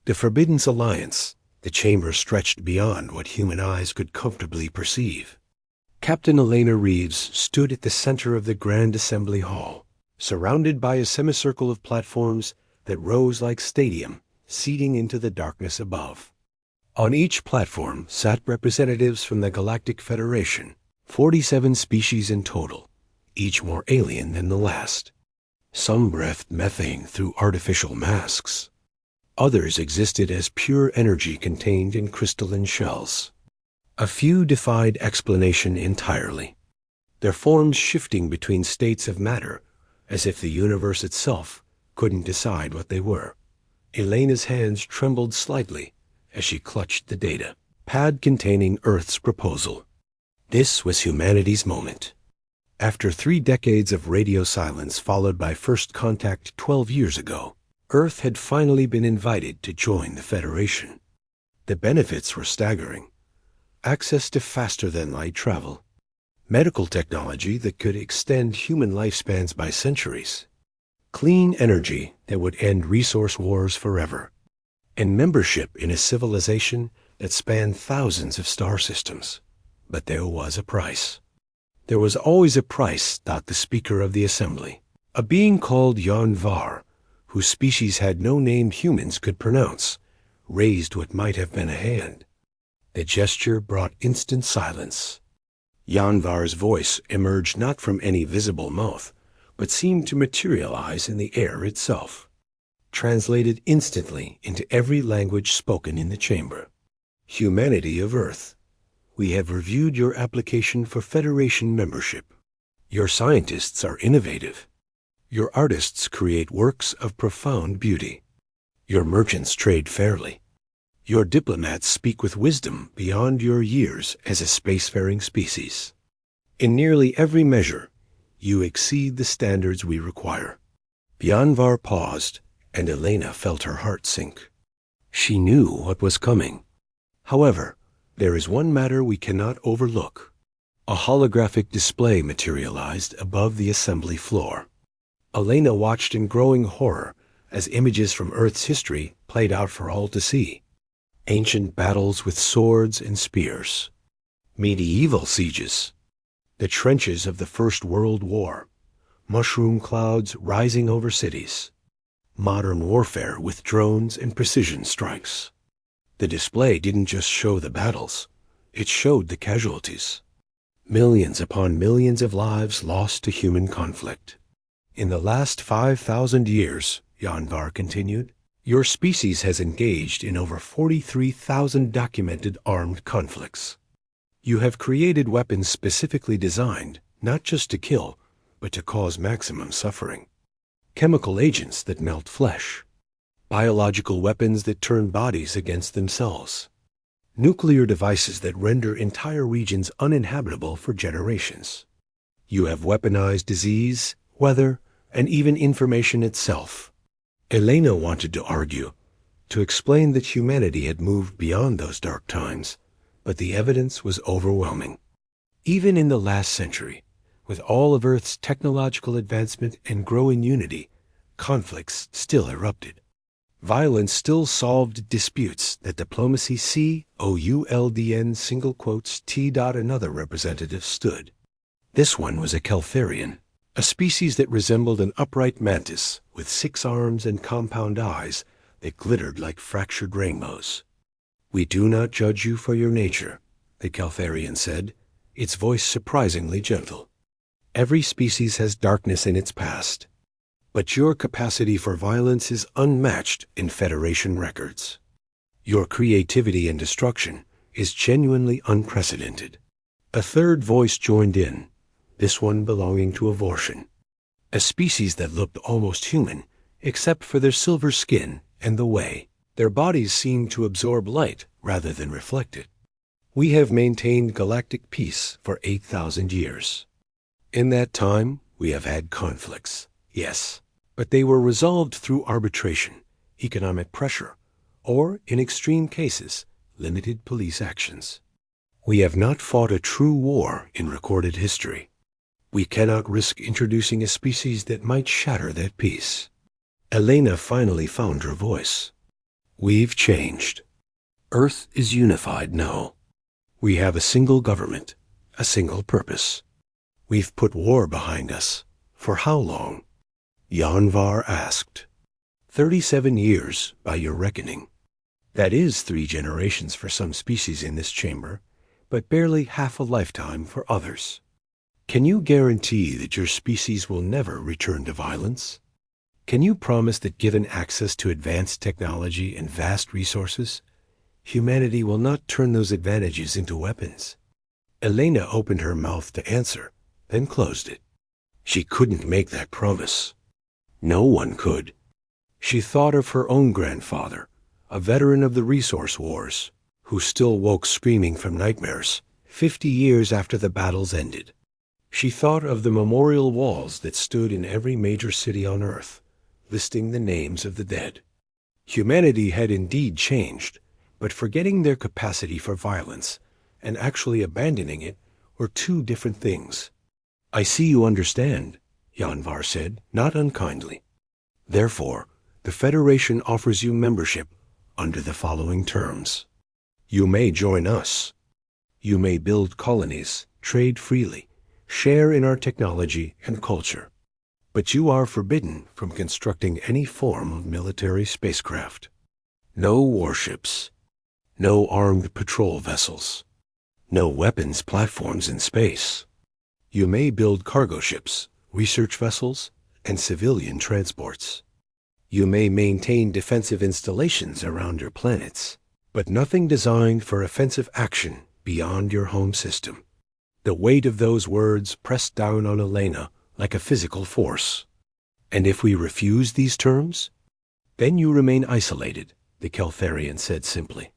The Forbidden Alliance. The chamber stretched beyond what human eyes could comfortably perceive. Captain Elena Reeves stood at the center of the Grand Assembly Hall, surrounded by a semicircle of platforms that rose like stadium, seeding into the darkness above. On each platform sat representatives from the Galactic Federation, 47 species in total, each more alien than the last. Some breathed methane through artificial masks. Others existed as pure energy contained in crystalline shells. A few defied explanation entirely, their forms shifting between states of matter as if the universe itself couldn't decide what they were. Elena's hands trembled slightly as she clutched the data pad containing Earth's proposal. This was humanity's moment. After 3 decades of radio silence followed by first contact 12 years ago, Earth had finally been invited to join the Federation. The benefits were staggering. Access to faster-than-light travel, medical technology that could extend human lifespans by centuries, clean energy that would end resource wars forever, and membership in a civilization that spanned thousands of star systems. But there was a price. There was always a price, thought the Speaker of the Assembly, a being called Yanvar, whose species had no name humans could pronounce, raised what might have been a hand. The gesture brought instant silence. Yanvar's voice emerged not from any visible mouth, but seemed to materialize in the air itself, translated instantly into every language spoken in the chamber. Humanity of Earth, we have reviewed your application for Federation membership. Your scientists are innovative. Your artists create works of profound beauty. Your merchants trade fairly. Your diplomats speak with wisdom beyond your years as a spacefaring species. In nearly every measure, you exceed the standards we require. Yanvar paused, and Elena felt her heart sink. She knew what was coming. However, there is one matter we cannot overlook. A holographic display materialized above the assembly floor. Elena watched in growing horror as images from Earth's history played out for all to see. Ancient battles with swords and spears. Medieval sieges. The trenches of the First World War. Mushroom clouds rising over cities. Modern warfare with drones and precision strikes. The display didn't just show the battles. It showed the casualties. Millions upon millions of lives lost to human conflict. In the last 5,000 years, Yanvar continued, your species has engaged in over 43,000 documented armed conflicts. You have created weapons specifically designed not just to kill, but to cause maximum suffering. Chemical agents that melt flesh. Biological weapons that turn bodies against themselves. Nuclear devices that render entire regions uninhabitable for generations. You have weaponized disease, weather, and even information itself. Elena wanted to argue, to explain that humanity had moved beyond those dark times, but the evidence was overwhelming. Even in the last century, with all of Earth's technological advancement and growing unity, conflicts still erupted. Violence still solved disputes that diplomacy COULDN single quotes T. Another representative stood. This one was a Keltharian, a species that resembled an upright mantis with 6 arms and compound eyes that glittered like fractured rainbows. We do not judge you for your nature, the Keltharian said, its voice surprisingly gentle. Every species has darkness in its past, but your capacity for violence is unmatched in Federation records. Your creativity and destruction is genuinely unprecedented. A third voice joined in, this one belonging to Avortion, a species that looked almost human, except for their silver skin and the way their bodies seemed to absorb light rather than reflect it. We have maintained galactic peace for 8,000 years. In that time, we have had conflicts, yes, but they were resolved through arbitration, economic pressure, or, in extreme cases, limited police actions. We have not fought a true war in recorded history. We cannot risk introducing a species that might shatter that peace. Elena finally found her voice. We've changed. Earth is unified now. We have a single government, a single purpose. We've put war behind us. For how long? Yanvar asked. 37 years, by your reckoning. That is 3 generations for some species in this chamber, but barely half a lifetime for others. Can you guarantee that your species will never return to violence? Can you promise that given access to advanced technology and vast resources, humanity will not turn those advantages into weapons? Elena opened her mouth to answer, then closed it. She couldn't make that promise. No one could. She thought of her own grandfather, a veteran of the resource wars, who still woke screaming from nightmares 50 years after the battles ended. She thought of the memorial walls that stood in every major city on Earth, listing the names of the dead. Humanity had indeed changed, but forgetting their capacity for violence and actually abandoning it were 2 different things. I see you understand, Yanvar said, not unkindly. Therefore, the Federation offers you membership under the following terms. You may join us. You may build colonies, trade freely, share in our technology and culture. But you are forbidden from constructing any form of military spacecraft. No warships. No armed patrol vessels. No weapons platforms in space. You may build cargo ships, research vessels, and civilian transports. You may maintain defensive installations around your planets, but nothing designed for offensive action beyond your home system. The weight of those words pressed down on Elena like a physical force. And if we refuse these terms, then you remain isolated, the Keltharian said simply.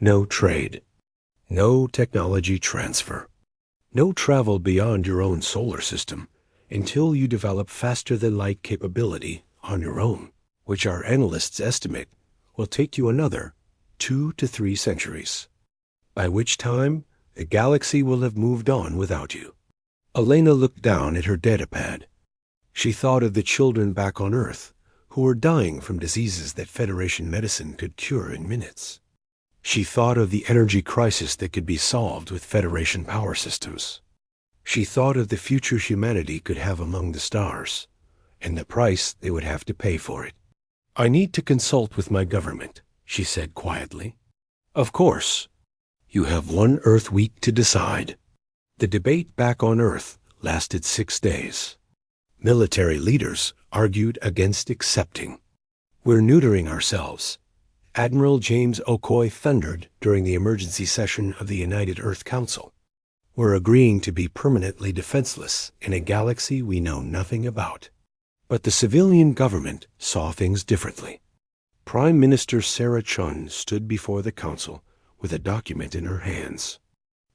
No trade. No technology transfer. No travel beyond your own solar system until you develop faster-than-light capability on your own, which our analysts estimate will take you another 2 to 3 centuries, by which time the galaxy will have moved on without you. Elena looked down at her datapad. She thought of the children back on Earth who were dying from diseases that Federation medicine could cure in minutes. She thought of the energy crisis that could be solved with Federation power systems. She thought of the future humanity could have among the stars, and the price they would have to pay for it. I need to consult with my government, she said quietly. Of course. You have 1 Earth week to decide. The debate back on Earth lasted 6 days. Military leaders argued against accepting. We're neutering ourselves, Admiral James Okoye thundered during the emergency session of the United Earth Council. We're agreeing to be permanently defenseless in a galaxy we know nothing about. But the civilian government saw things differently. Prime Minister Sarah Chun stood before the council with a document in her hands.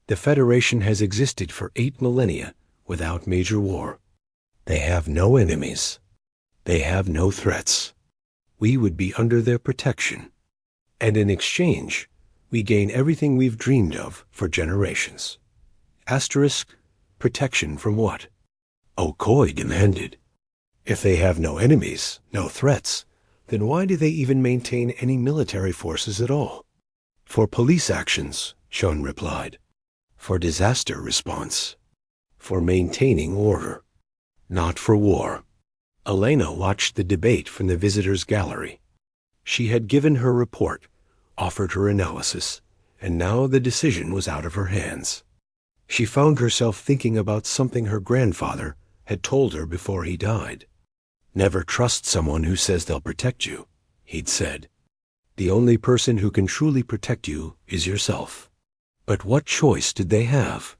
The Federation has existed for 8 millennia without major war. They have no enemies. They have no threats. We would be under their protection. And in exchange, we gain everything we've dreamed of for generations. Asterisk, protection from what? Okoye demanded. If they have no enemies, no threats, then why do they even maintain any military forces at all? For police actions, Chun replied. For disaster response. For maintaining order. Not for war. Elena watched the debate from the visitors' gallery. She had given her report, offered her analysis, and now the decision was out of her hands. She found herself thinking about something her grandfather had told her before he died. Never trust someone who says they'll protect you, he'd said. The only person who can truly protect you is yourself. But what choice did they have?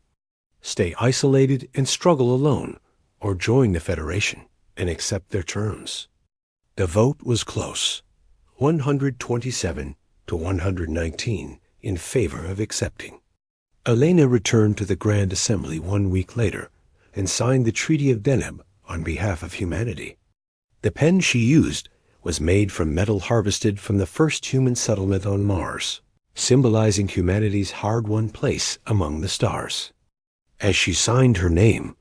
Stay isolated and struggle alone, or join the Federation and accept their terms? The vote was close, 127 to 119 in favor of accepting. Elena returned to the Grand Assembly 1 week later and signed the Treaty of Deneb on behalf of humanity. The pen she used was made from metal harvested from the first human settlement on Mars, symbolizing humanity's hard-won place among the stars. As she signed her name,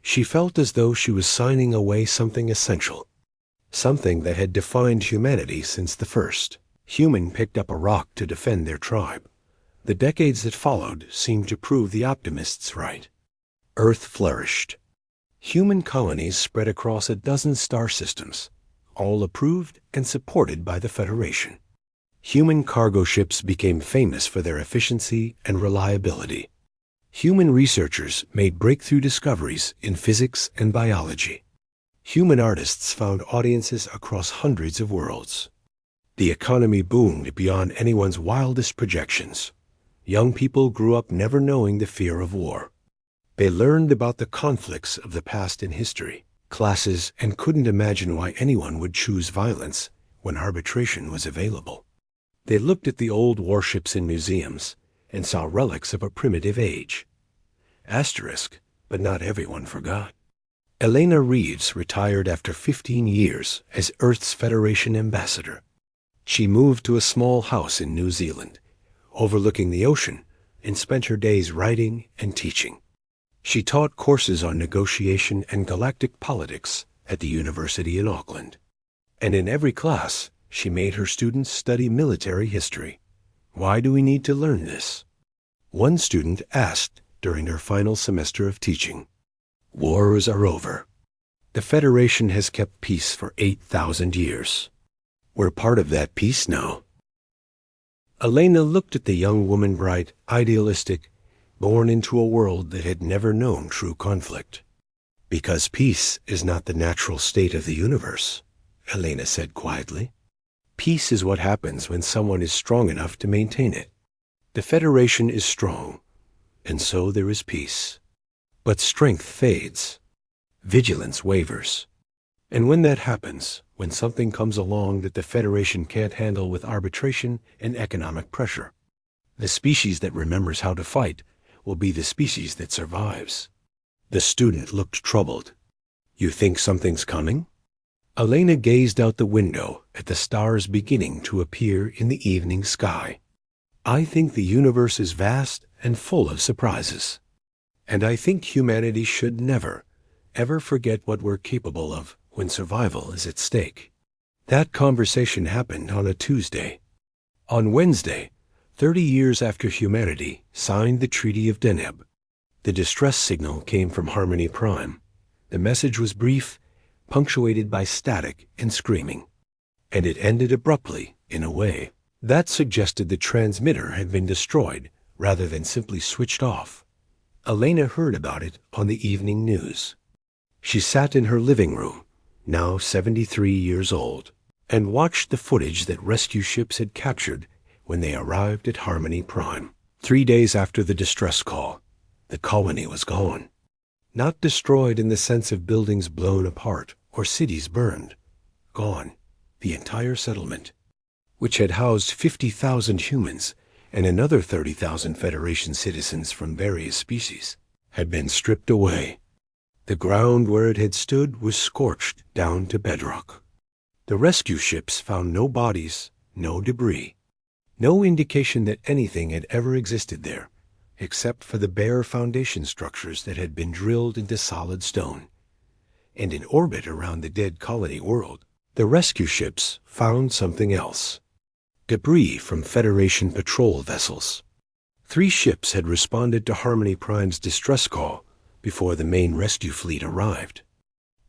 she felt as though she was signing away something essential, something that had defined humanity since the first. Human picked up a rock to defend their tribe. The decades that followed seemed to prove the optimists right. Earth flourished. Human colonies spread across a dozen star systems, all approved and supported by the Federation. Human cargo ships became famous for their efficiency and reliability. Human researchers made breakthrough discoveries in physics and biology. Human artists found audiences across hundreds of worlds. The economy boomed beyond anyone's wildest projections. Young people grew up never knowing the fear of war. They learned about the conflicts of the past in history, classes, and couldn't imagine why anyone would choose violence when arbitration was available. They looked at the old warships in museums and saw relics of a primitive age. Asterisk, but not everyone forgot. Elena Reeves retired after 15 years as Earth's Federation ambassador. She moved to a small house in New Zealand, overlooking the ocean, and spent her days writing and teaching. She taught courses on negotiation and galactic politics at the university in Auckland. And in every class, she made her students study military history. Why do we need to learn this? One student asked during her final semester of teaching. Wars are over. The Federation has kept peace for 8,000 years. We're part of that peace now. Elena looked at the young woman, bright, idealistic, born into a world that had never known true conflict. Because peace is not the natural state of the universe, Elena said quietly. Peace is what happens when someone is strong enough to maintain it. The Federation is strong, and so there is peace. But strength fades. Vigilance wavers. And when that happens, when something comes along that the Federation can't handle with arbitration and economic pressure, the species that remembers how to fight will be the species that survives. The student looked troubled. You think something's coming? Elena gazed out the window at the stars beginning to appear in the evening sky. I think the universe is vast and full of surprises. And I think humanity should never, ever forget what we're capable of when survival is at stake. That conversation happened on a Tuesday. On Wednesday, 30 years after humanity signed the Treaty of Deneb, the distress signal came from Harmony Prime. The message was brief, punctuated by static and screaming. And it ended abruptly, in a way that suggested the transmitter had been destroyed rather than simply switched off. Elena heard about it on the evening news. She sat in her living room, now 73 years old, and watched the footage that rescue ships had captured when they arrived at Harmony Prime. 3 days after the distress call, the colony was gone. Not destroyed in the sense of buildings blown apart or cities burned. Gone, the entire settlement, which had housed 50,000 humans and another 30,000 Federation citizens from various species, had been stripped away. The ground where it had stood was scorched down to bedrock. The rescue ships found no bodies, no debris, no indication that anything had ever existed there, except for the bare foundation structures that had been drilled into solid stone. And in orbit around the dead colony world, the rescue ships found something else. Debris from Federation patrol vessels. 3 ships had responded to Harmony Prime's distress call before the main rescue fleet arrived.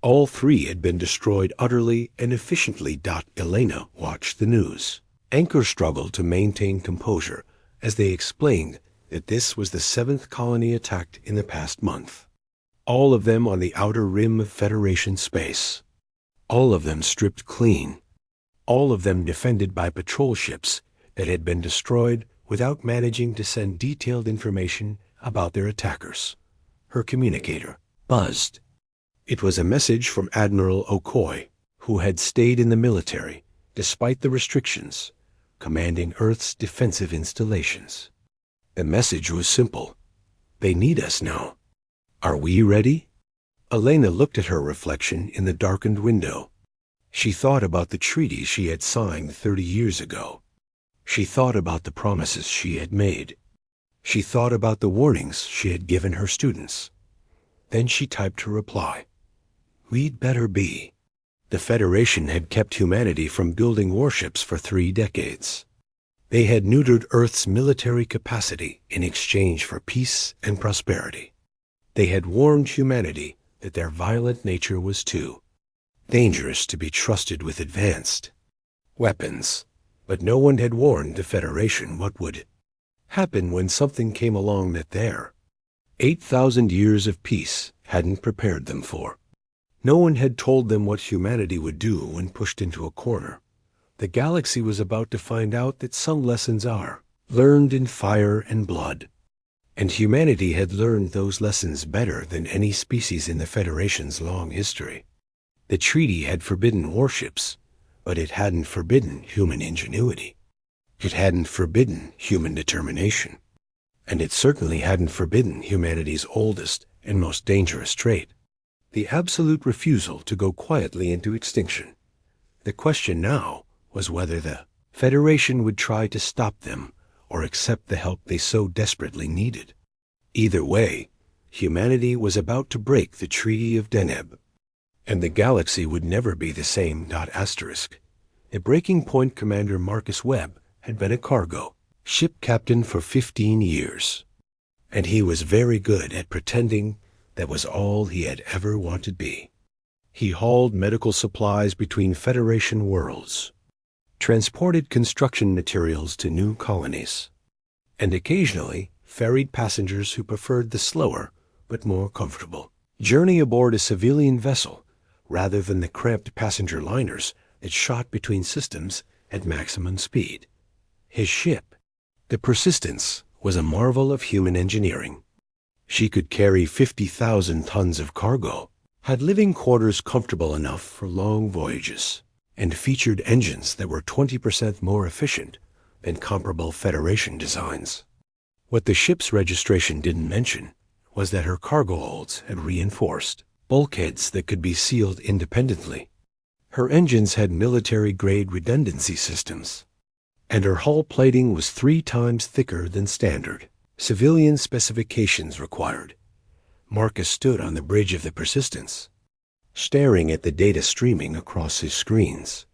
All 3 had been destroyed utterly and efficiently. Elena watched the news. Anchor struggled to maintain composure as they explained that this was the 7th colony attacked in the past month. All of them on the outer rim of Federation space. All of them stripped clean. All of them defended by patrol ships that had been destroyed without managing to send detailed information about their attackers. Her communicator buzzed. It was a message from Admiral Okoye, who had stayed in the military despite the restrictions, commanding Earth's defensive installations. The message was simple. They need us now. Are we ready? Elena looked at her reflection in the darkened window. She thought about the treaty she had signed 30 years ago. She thought about the promises she had made. She thought about the warnings she had given her students. Then she typed her reply. We'd better be. The Federation had kept humanity from building warships for 3 decades. They had neutered Earth's military capacity in exchange for peace and prosperity. They had warned humanity that their violent nature was too dangerous to be trusted with advanced weapons. But no one had warned the Federation what would happen when something came along that their 8,000 years of peace hadn't prepared them for. No one had told them what humanity would do when pushed into a corner. The galaxy was about to find out that some lessons are learned in fire and blood. And humanity had learned those lessons better than any species in the Federation's long history. The treaty had forbidden warships, but it hadn't forbidden human ingenuity. It hadn't forbidden human determination. And it certainly hadn't forbidden humanity's oldest and most dangerous trait, the absolute refusal to go quietly into extinction. The question now was whether the Federation would try to stop them or accept the help they so desperately needed. Either way, humanity was about to break the Treaty of Deneb, and the galaxy would never be the same. The Breaking Point Commander Marcus Webb had been a cargo ship captain for 15 years, and he was very good at pretending that was all he had ever wanted to be. He hauled medical supplies between Federation worlds, transported construction materials to new colonies, and occasionally ferried passengers who preferred the slower but more comfortable journey aboard a civilian vessel rather than the cramped passenger liners that shot between systems at maximum speed. His ship, the Persistence, was a marvel of human engineering. She could carry 50,000 tons of cargo, had living quarters comfortable enough for long voyages, and featured engines that were 20% more efficient than comparable Federation designs. What the ship's registration didn't mention was that her cargo holds had reinforced bulkheads that could be sealed independently. Her engines had military-grade redundancy systems, and her hull plating was 3 times thicker than standard civilian specifications required. Marcus stood on the bridge of the Persistence, staring at the data streaming across his screens.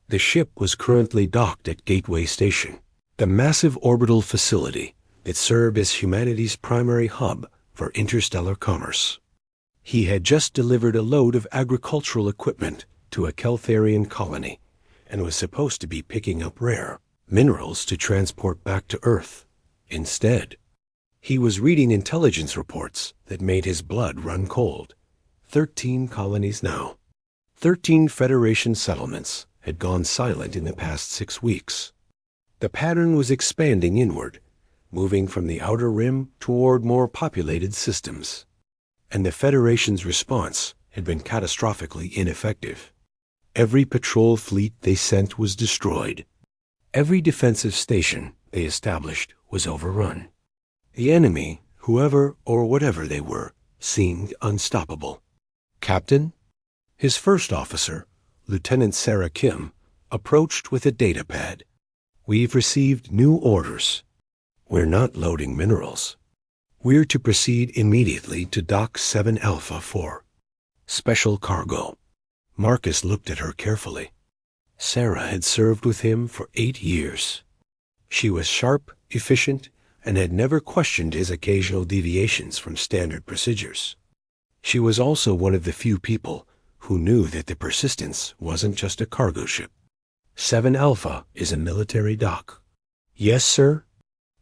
The ship was currently docked at Gateway Station, the massive orbital facility that served as humanity's primary hub for interstellar commerce. He had just delivered a load of agricultural equipment to a Keltharian colony and was supposed to be picking up rare minerals to transport back to Earth. Instead, he was reading intelligence reports that made his blood run cold. 13 colonies now. 13 Federation settlements had gone silent in the past 6 weeks. The pattern was expanding inward, moving from the outer rim toward more populated systems. And the Federation's response had been catastrophically ineffective. Every patrol fleet they sent was destroyed. Every defensive station they established was overrun. The enemy, whoever or whatever they were, seemed unstoppable. Captain? His first officer, Lieutenant Sarah Kim, approached with a data pad. We've received new orders. We're not loading minerals. We're to proceed immediately to Dock 7 Alpha for special cargo. Marcus looked at her carefully. Sarah had served with him for 8 years. She was sharp, efficient, and had never questioned his occasional deviations from standard procedures. She was also one of the few people who knew that the Persistence wasn't just a cargo ship. 7 Alpha is a military dock. Yes, sir.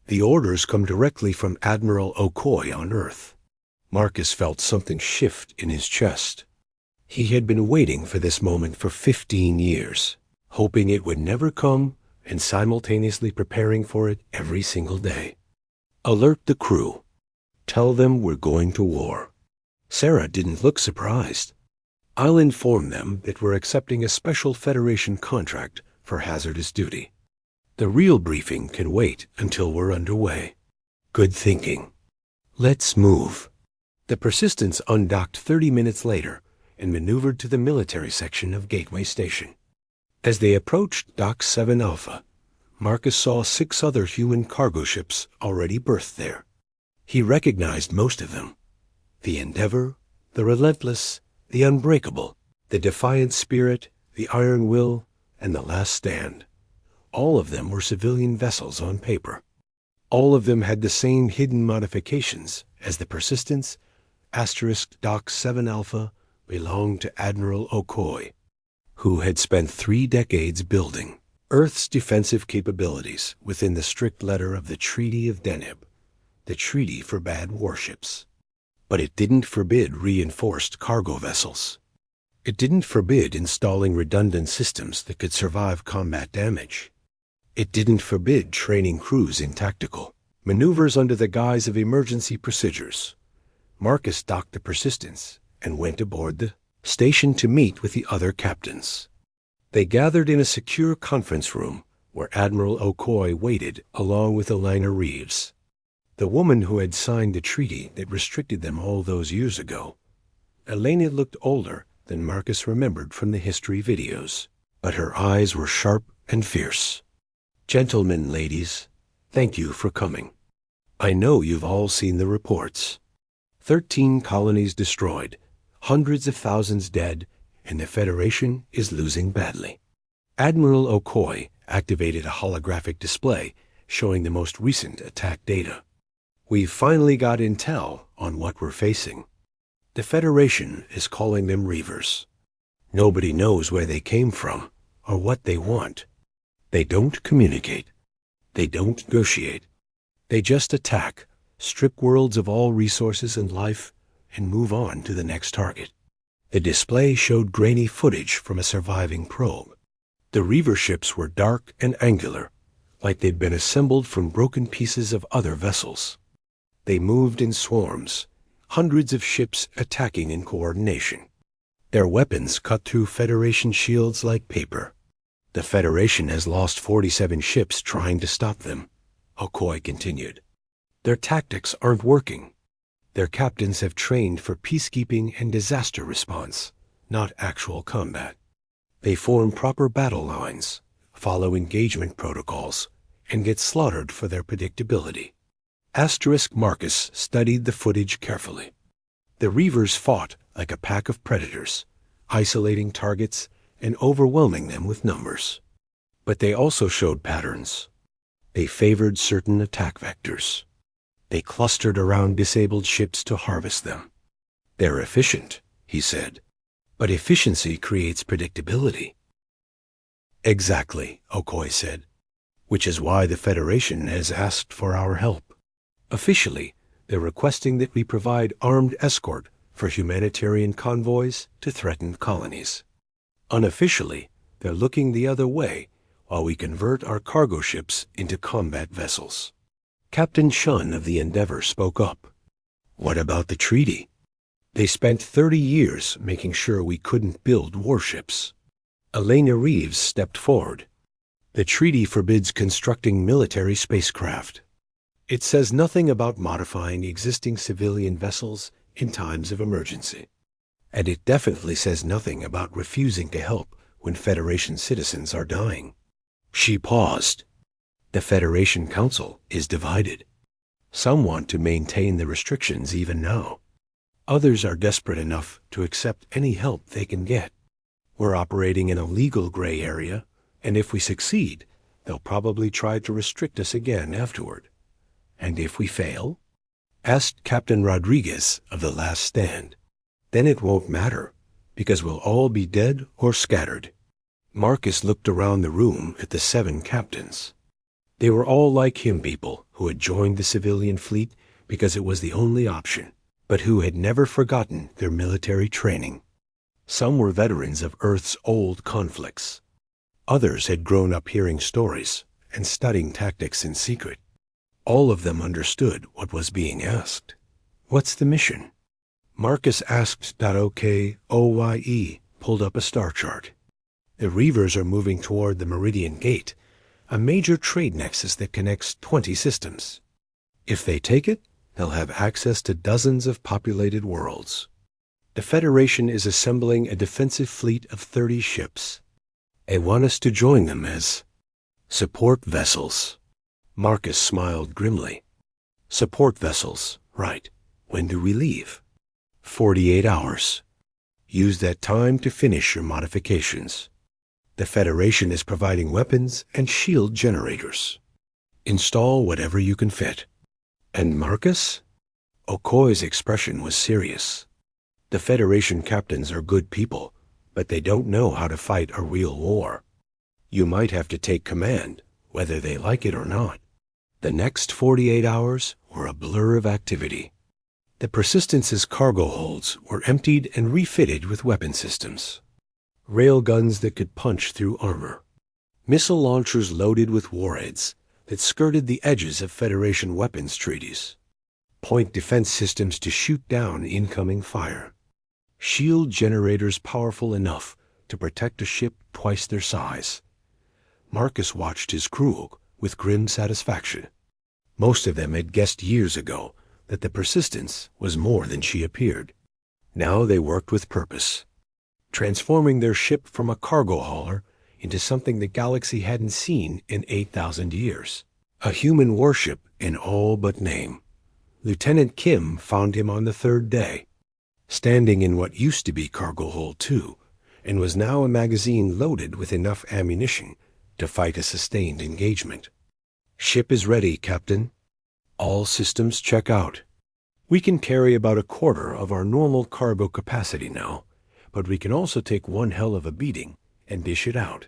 The orders come directly from Admiral Okoye on Earth. Marcus felt something shift in his chest. He had been waiting for this moment for 15 years, hoping it would never come and simultaneously preparing for it every single day. Alert the crew. Tell them we're going to war. Sarah didn't look surprised. I'll inform them that we're accepting a special Federation contract for hazardous duty. The real briefing can wait until we're underway. Good thinking. Let's move. The Persistence undocked 30 minutes later and maneuvered to the military section of Gateway Station. As they approached Dock 7 Alpha, Marcus saw 6 other human cargo ships already berthed there. He recognized most of them. The Endeavor, the Relentless, the Unbreakable, The Defiant Spirit, the Iron Will, and the Last Stand. All of them were civilian vessels on paper. All of them had the same hidden modifications, as the Persistence, Doc 7 Alpha, belonged to Admiral Okoye, who had spent 3 decades building Earth's defensive capabilities within the strict letter of the Treaty of Deneb, the treaty forbade warships. But it didn't forbid reinforced cargo vessels. It didn't forbid installing redundant systems that could survive combat damage. It didn't forbid training crews in tactical maneuvers under the guise of emergency procedures. Marcus docked the Persistence and went aboard the station to meet with the other captains. They gathered in a secure conference room where Admiral Okoye waited along with Elena Reeves, the woman who had signed the treaty that restricted them all those years ago. Elena looked older than Marcus remembered from the history videos, but her eyes were sharp and fierce. "Gentlemen, ladies, thank you for coming. I know you've all seen the reports. 13 colonies destroyed, hundreds of thousands dead, and the Federation is losing badly." Admiral Okoye activated a holographic display showing the most recent attack data. "We've finally got intel on what we're facing. The Federation is calling them Reavers. Nobody knows where they came from or what they want. They don't communicate. They don't negotiate. They just attack, strip worlds of all resources and life, and move on to the next target." The display showed grainy footage from a surviving probe. The Reaver ships were dark and angular, like they'd been assembled from broken pieces of other vessels. They moved in swarms, hundreds of ships attacking in coordination. Their weapons cut through Federation shields like paper. "The Federation has lost 47 ships trying to stop them," Okoye continued. "Their tactics aren't working. Their captains have trained for peacekeeping and disaster response, not actual combat. They form proper battle lines, follow engagement protocols, and get slaughtered for their predictability." Marcus studied the footage carefully. The Reavers fought like a pack of predators, isolating targets and overwhelming them with numbers. But they also showed patterns. They favored certain attack vectors. They clustered around disabled ships to harvest them. "They're efficient," he said. "But efficiency creates predictability." "Exactly," Okoye said. "Which is why the Federation has asked for our help. Officially, they're requesting that we provide armed escort for humanitarian convoys to threatened colonies. Unofficially, they're looking the other way while we convert our cargo ships into combat vessels." Captain Shun of the Endeavor spoke up. "What about the treaty? They spent 30 years making sure we couldn't build warships." Elena Reeves stepped forward. "The treaty forbids constructing military spacecraft. It says nothing about modifying existing civilian vessels in times of emergency. And it definitely says nothing about refusing to help when Federation citizens are dying." She paused. "The Federation Council is divided. Some want to maintain the restrictions even now. Others are desperate enough to accept any help they can get. We're operating in a legal gray area, and if we succeed, they'll probably try to restrict us again afterward. And if we fail?" asked Captain Rodriguez of the Last Stand. "Then it won't matter, because we'll all be dead or scattered." Marcus looked around the room at the 7 captains. They were all like him, people who had joined the civilian fleet because it was the only option, but who had never forgotten their military training. Some were veterans of Earth's old conflicts. Others had grown up hearing stories and studying tactics in secret. All of them understood what was being asked. "What's the mission?" Marcus asked. Okoye pulled up a star chart. "The Reavers are moving toward the Meridian Gate, a major trade nexus that connects 20 systems. If they take it, they'll have access to dozens of populated worlds. The Federation is assembling a defensive fleet of 30 ships. They want us to join them as support vessels." Marcus smiled grimly. "Support vessels, right. When do we leave?" 48 hours. Use that time to finish your modifications. The Federation is providing weapons and shield generators. Install whatever you can fit. And Marcus? Okoy's expression was serious. The Federation captains are good people, but they don't know how to fight a real war. You might have to take command, whether they like it or not. The next 48 hours were a blur of activity. The Persistence's cargo holds were emptied and refitted with weapon systems. Railguns that could punch through armor. Missile launchers loaded with warheads that skirted the edges of Federation weapons treaties. Point defense systems to shoot down incoming fire. Shield generators powerful enough to protect a ship twice their size. Marcus watched his crew with grim satisfaction. Most of them had guessed years ago that the Persistence was more than she appeared. Now they worked with purpose, transforming their ship from a cargo hauler into something the galaxy hadn't seen in 8,000 years. A human warship in all but name. Lieutenant Kim found him on the third day, standing in what used to be Cargo Hold 2, and was now a magazine loaded with enough ammunition to fight a sustained engagement. Ship is ready, Captain. All systems check out. We can carry about a quarter of our normal cargo capacity now, but we can also take one hell of a beating and dish it out.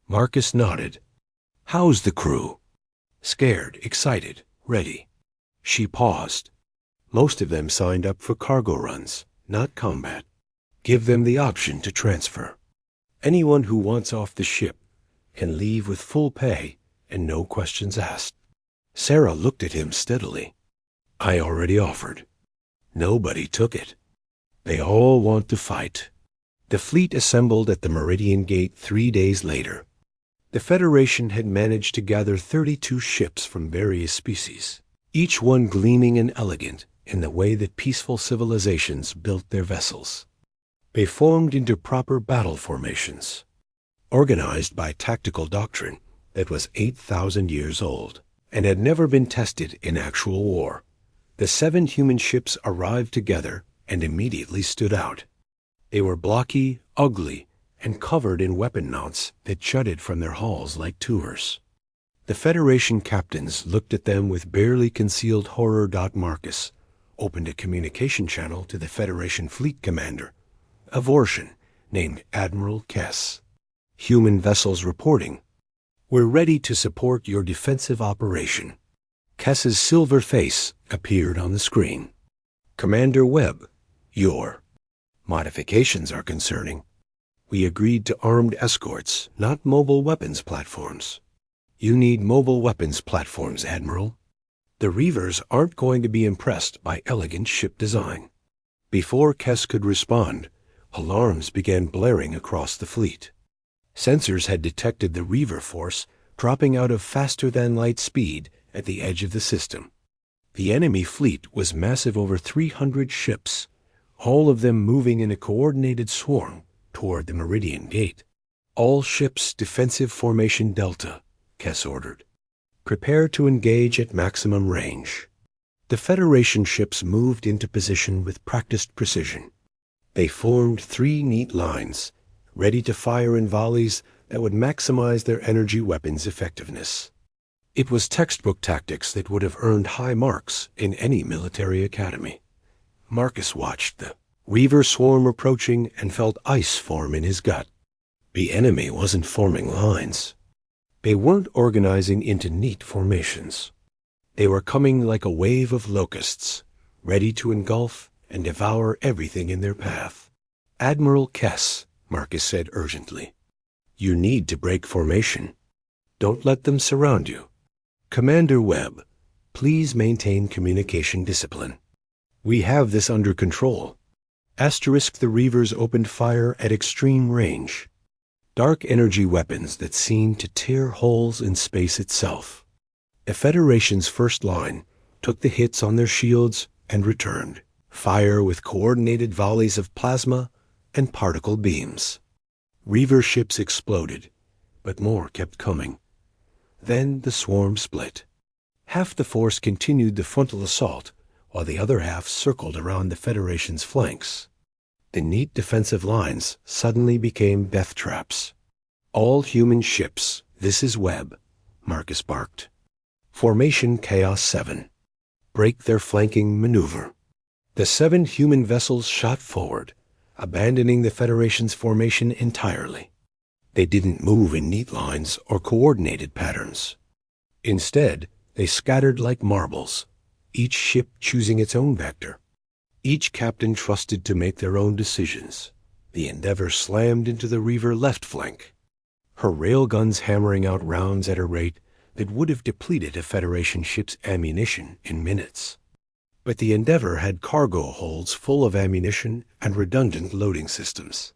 Marcus nodded. How's the crew? Scared, excited, ready. She paused. Most of them signed up for cargo runs, not combat. Give them the option to transfer. Anyone who wants off the ship can leave with full pay and no questions asked. Sarah looked at him steadily. I already offered. Nobody took it. They all want to fight. The fleet assembled at the Meridian Gate 3 days later. The Federation had managed to gather 32 ships from various species, each one gleaming and elegant in the way that peaceful civilizations built their vessels. They formed into proper battle formations, organized by tactical doctrine that was 8,000 years old and had never been tested in actual war. The 7 human ships arrived together and immediately stood out. They were blocky, ugly, and covered in weapon mounts that jutted from their hulls like tours. The Federation captains looked at them with barely concealed horror. Marcus opened a communication channel to the Federation fleet commander, a Vortian named Admiral Kess. Human vessels reporting. We're ready to support your defensive operation. Kess's silver face appeared on the screen. Commander Webb, your modifications are concerning. We agreed to armed escorts, not mobile weapons platforms. You need mobile weapons platforms, Admiral. The Reavers aren't going to be impressed by elegant ship design. Before Kess could respond, alarms began blaring across the fleet. Sensors had detected the Reaver force dropping out of faster-than-light speed at the edge of the system. The enemy fleet was massive, over 300 ships, all of them moving in a coordinated swarm toward the Meridian Gate. All ships defensive formation Delta, Kess ordered. Prepare to engage at maximum range. The Federation ships moved into position with practiced precision. They formed 3 neat lines, ready to fire in volleys that would maximize their energy weapons effectiveness. It was textbook tactics that would have earned high marks in any military academy. Marcus watched the Reaver swarm approaching and felt ice form in his gut. The enemy wasn't forming lines. They weren't organizing into neat formations. They were coming like a wave of locusts, ready to engulf and devour everything in their path. Admiral Kess, Marcus said urgently, you need to break formation. Don't let them surround you. Commander Webb, please maintain communication discipline. We have this under control. Asterisk. The Reavers opened fire at extreme range. Dark energy weapons that seemed to tear holes in space itself. The Federation's first line took the hits on their shields and returned fire with coordinated volleys of plasma and particle beams. Reaver ships exploded, but more kept coming. Then the swarm split. Half the force continued the frontal assault, while the other half circled around the Federation's flanks. The neat defensive lines suddenly became death traps. "All human ships, this is Webb," Marcus barked. "Formation Chaos 7. Break their flanking maneuver." The 7 human vessels shot forward, abandoning the Federation's formation entirely. They didn't move in neat lines or coordinated patterns. Instead, they scattered like marbles, each ship choosing its own vector. Each captain trusted to make their own decisions. The Endeavour slammed into the Reaver left flank, her railguns hammering out rounds at a rate that would have depleted a Federation ship's ammunition in minutes. But the Endeavour had cargo holds full of ammunition and redundant loading systems.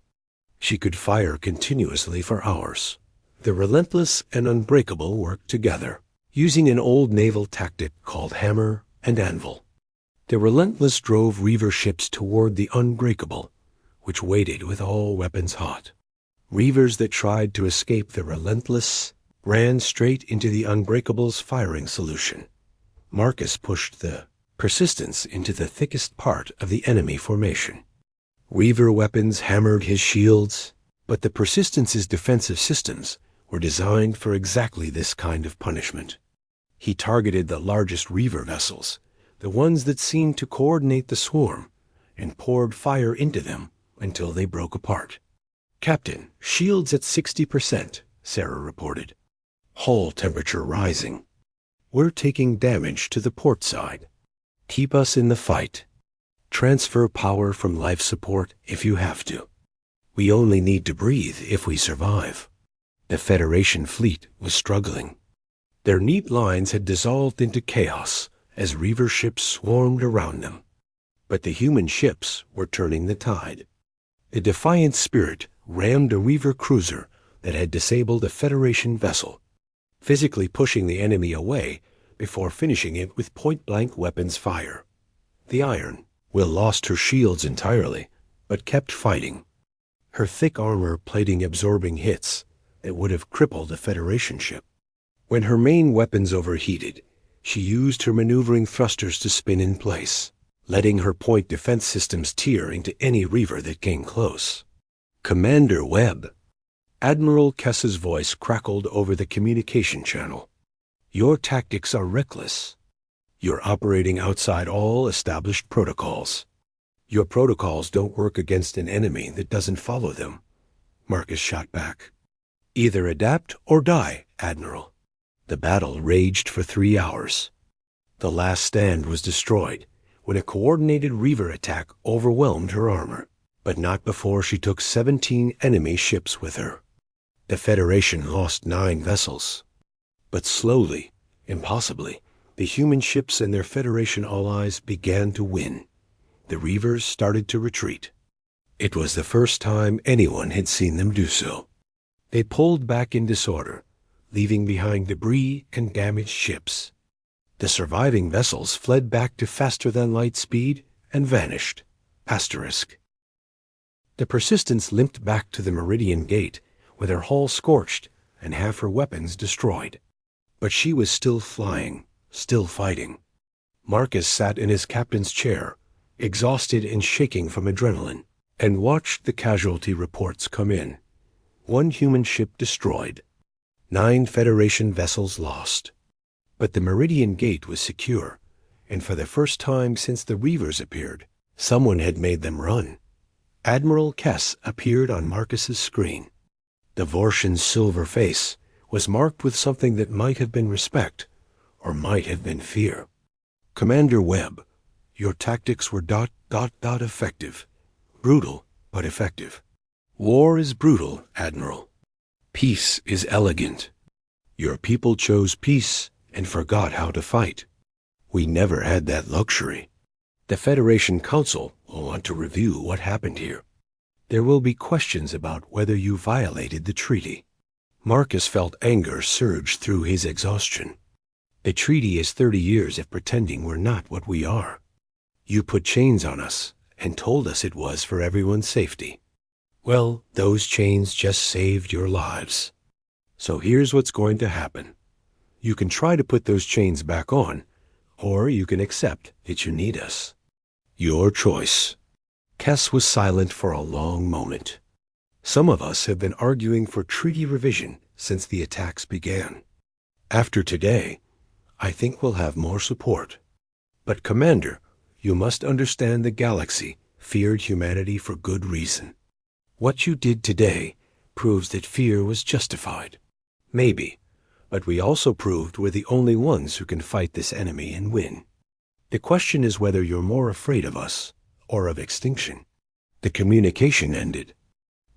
She could fire continuously for hours. The Relentless and Unbreakable worked together, using an old naval tactic called hammer and anvil. The Relentless drove Reaver ships toward the Unbreakable, which waited with all weapons hot. Reavers that tried to escape the Relentless ran straight into the Unbreakable's firing solution. Marcus pushed the Persistence into the thickest part of the enemy formation. Reaver weapons hammered his shields, but the Persistence's defensive systems were designed for exactly this kind of punishment. He targeted the largest Reaver vessels, the ones that seemed to coordinate the swarm, and poured fire into them until they broke apart. "Captain, shields at 60%, Sarah reported. "Hull temperature rising. We're taking damage to the port side. Keep us in the fight. Transfer power from life support if you have to. We only need to breathe if we survive." The Federation fleet was struggling. Their neat lines had dissolved into chaos as Reaver ships swarmed around them. But the human ships were turning the tide. The Defiant Spirit rammed a Reaver cruiser that had disabled a Federation vessel, physically pushing the enemy away before finishing it with point-blank weapons fire. The Iron Will lost her shields entirely, but kept fighting, her thick armor plating absorbing hits that would have crippled a Federation ship. When her main weapons overheated, she used her maneuvering thrusters to spin in place, letting her point defense systems tear into any Reaver that came close. "Commander Webb," Admiral Kess's voice crackled over the communication channel. "Your tactics are reckless. You're operating outside all established protocols. Your protocols don't work against an enemy that doesn't follow them," Marcus shot back. "Either adapt or die, Admiral." The battle raged for 3 hours. The last stand was destroyed when a coordinated Reaver attack overwhelmed her armor, but not before she took 17 enemy ships with her. The Federation lost 9 vessels. But slowly, impossibly, the human ships and their Federation allies began to win. The Reavers started to retreat. It was the first time anyone had seen them do so. They pulled back in disorder, leaving behind debris and damaged ships. The surviving vessels fled back to faster-than-light speed and vanished. Asterisk. The Persistence limped back to the Meridian Gate with her hull scorched and half her weapons destroyed. But she was still flying, still fighting. Marcus sat in his captain's chair, exhausted and shaking from adrenaline, and watched the casualty reports come in. 1 human ship destroyed. 9 Federation vessels lost. But the Meridian Gate was secure, and for the first time since the Reavers appeared, someone had made them run. Admiral Kess appeared on Marcus's screen. The Vortian's silver face was marked with something that might have been respect, or might have been fear. "Commander Webb, your tactics were ... effective. Brutal, but effective. War is brutal, Admiral. Peace is elegant. Your people chose peace and forgot how to fight. We never had that luxury. The Federation Council will want to review what happened here. There will be questions about whether you violated the treaty." Marcus felt anger surge through his exhaustion. "The treaty is 30 years of pretending we're not what we are. You put chains on us and told us it was for everyone's safety. Well, those chains just saved your lives. So here's what's going to happen. You can try to put those chains back on, or you can accept that you need us. Your choice." Kess was silent for a long moment. Some of us have been arguing for treaty revision since the attacks began. After today, I think we'll have more support. But Commander, you must understand the galaxy feared humanity for good reason. What you did today proves that fear was justified. Maybe, but we also proved we're the only ones who can fight this enemy and win. The question is whether you're more afraid of us or of extinction. The communication ended.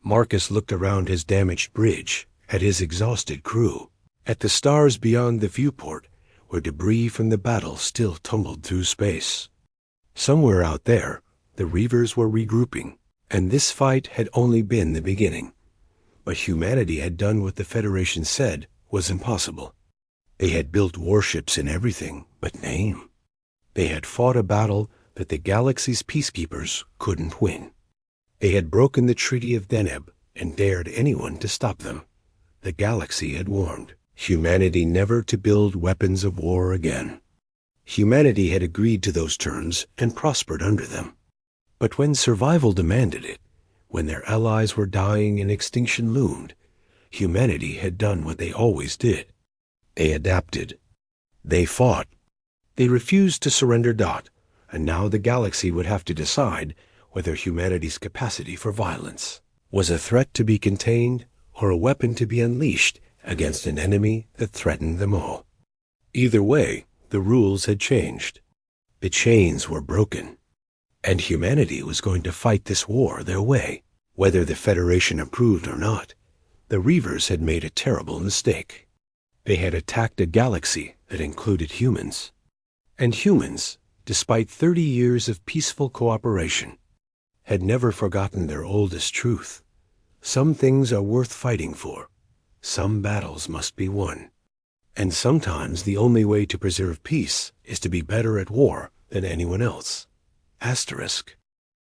Marcus looked around his damaged bridge, at his exhausted crew, at the stars beyond the viewport, where debris from the battle still tumbled through space. Somewhere out there, the Reavers were regrouping, and this fight had only been the beginning. But humanity had done what the Federation said was impossible. They had built warships and everything but name. They had fought a battle that the galaxy's peacekeepers couldn't win. They had broken the Treaty of Deneb and dared anyone to stop them. The galaxy had warned humanity never to build weapons of war again. Humanity had agreed to those terms and prospered under them. But when survival demanded it, when their allies were dying and extinction loomed, humanity had done what they always did. They adapted. They fought. They refused to surrender Dot, and now the galaxy would have to decide whether humanity's capacity for violence was a threat to be contained or a weapon to be unleashed against an enemy that threatened them all. Either way, the rules had changed. The chains were broken, and humanity was going to fight this war their way. Whether the Federation approved or not, the Reavers had made a terrible mistake. They had attacked a galaxy that included humans. And humans, despite 30 years of peaceful cooperation, had never forgotten their oldest truth. Some things are worth fighting for. Some battles must be won. And sometimes the only way to preserve peace is to be better at war than anyone else. Asterisk.